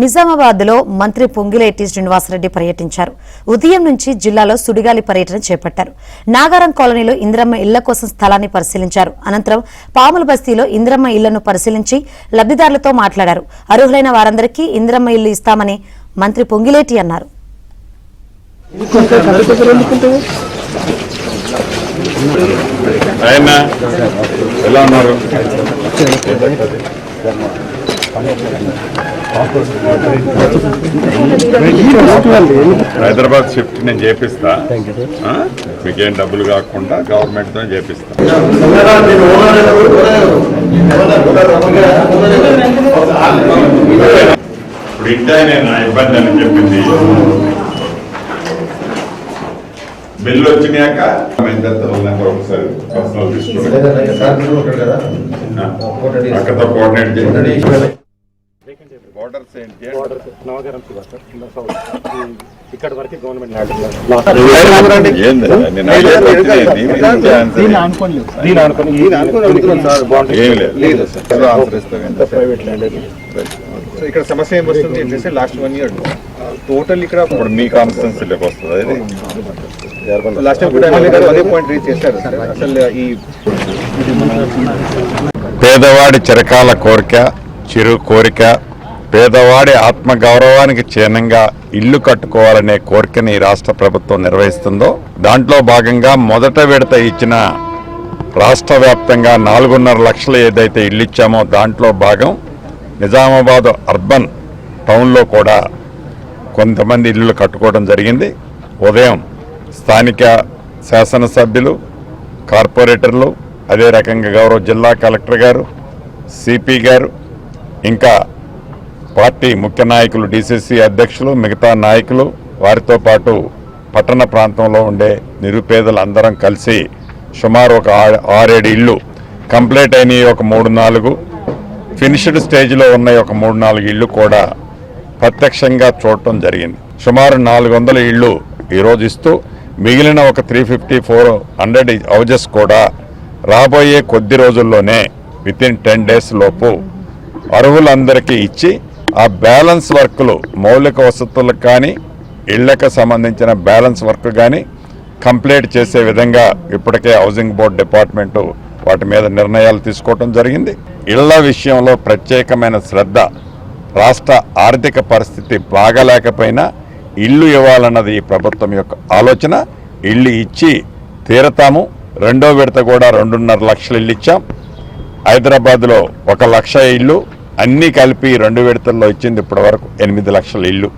నిజామాబాద్లో మంత్రి పొంగిలేటి శ్రీనివాసరెడ్డి పర్యటించారు. ఉదయం నుంచి జిల్లాలో సుడిగాలి పర్యటన చేపట్టారు. నాగారం కాలనీలో ఇంద్రమ్మ ఇళ్ల కోసం స్థలాన్ని పరిశీలించారు. అనంతరం పాముల బస్తీలో ఇంద్రమ్మ ఇళ్లను పరిశీలించి లబ్ధిదారులతో మాట్లాడారు. అర్హులైన వారందరికీ ఇంద్రమ్మ ఇళ్లు ఇస్తామని మంత్రి పొంగిలేటి అన్నారు. హైదరాబాద్ షిఫ్ట్ నేను చేపిస్తా, మీకేం డబ్బులు కాకుండా గవర్నమెంట్ తో చేపిస్తా. ఇప్పుడు ఇంటే నేను ఇబ్బంది అని చెప్పింది. బిల్లు వచ్చినాక ఒకసారి పర్సనల్ తీసుకుని అక్కతో కోఆర్డినేట్ చేయండి. బోర్డర్స్ ఏంటి? ఇక్కడ వరకు గవర్నమెంట్ ఇక్కడ సమస్య ఏం వస్తుంది ఏంటంటే లాస్ట్ 1 year టోటల్ ఇక్కడ ఇప్పుడు మీ కాన్స్టిట్యున్సీలోకి వస్తుంది. లాస్ట్ టైం కూడా ఎమ్మెల్యే గారు అదే పాయింట్ రీచ్ చేశారు. అసలు ఈ పేదవాడి చిరకాల కోరిక, చిరు కోరిక, పేదవాడి ఆత్మగౌరవానికి చిహ్నంగా ఇల్లు కట్టుకోవాలనే కోరికని రాష్ట్ర ప్రభుత్వం నిర్వహిస్తుందో దాంట్లో భాగంగా మొదట విడత ఇచ్చిన రాష్ట్ర వ్యాప్తంగా 4.5 లక్షలు ఏదైతే ఇల్లు ఇచ్చామో దాంట్లో భాగం నిజామాబాద్ అర్బన్ టౌన్లో కూడా కొంతమంది ఇల్లు కట్టుకోవడం జరిగింది. ఉదయం స్థానిక శాసనసభ్యులు, కార్పొరేటర్లు, అదే రకంగా గౌరవ జిల్లా కలెక్టర్ గారు, సిపి గారు, ఇంకా పార్టీ ముఖ్య నాయకులు, డిసిసి అధ్యక్షులు, మిగతా నాయకులు, వారితో పాటు పట్టణ ప్రాంతంలో ఉండే నిరుపేదలందరం కలిసి సుమారు ఒక 6-7 ఇళ్ళు కంప్లీట్ అయినాయి. ఒక 3-4 ఫినిష్డ్ స్టేజ్లో ఉన్నాయి. ఒక 3-4 ఇళ్ళు కూడా ప్రత్యక్షంగా చూడటం జరిగింది. సుమారు 400 ఇళ్ళు ఈరోజు ఇస్తూ మిగిలిన ఒక 350-400 హౌజెస్ కూడా రాబోయే కొద్ది రోజుల్లోనే వితిన్ 10 days లోపు అర్హులందరికీ ఇచ్చి ఆ బ్యాలెన్స్ వర్క్లు, మౌలిక వసతులకు కానీ ఇళ్లకు సంబంధించిన బ్యాలెన్స్ వర్క్ కానీ కంప్లీట్ చేసే విధంగా ఇప్పటికే హౌసింగ్ బోర్డు డిపార్ట్మెంటు వాటి మీద నిర్ణయాలు తీసుకోవడం జరిగింది. ఇళ్ల విషయంలో ప్రత్యేకమైన శ్రద్ధ, రాష్ట్ర ఆర్థిక పరిస్థితి బాగలేకపోయినా ఇల్లు ఇవ్వాలన్నది ఈ ప్రభుత్వం యొక్క ఆలోచన. ఇల్లు ఇచ్చి తీరతాము. రెండో విడత కూడా 2.5 లక్షల ఇల్లు ఇచ్చాం. హైదరాబాద్లో 1 లక్ష ఇల్లు, అన్నీ కలిపి 2 విడతల్లో ఇచ్చింది ఇప్పటి వరకు 8 లక్షల ఇల్లు.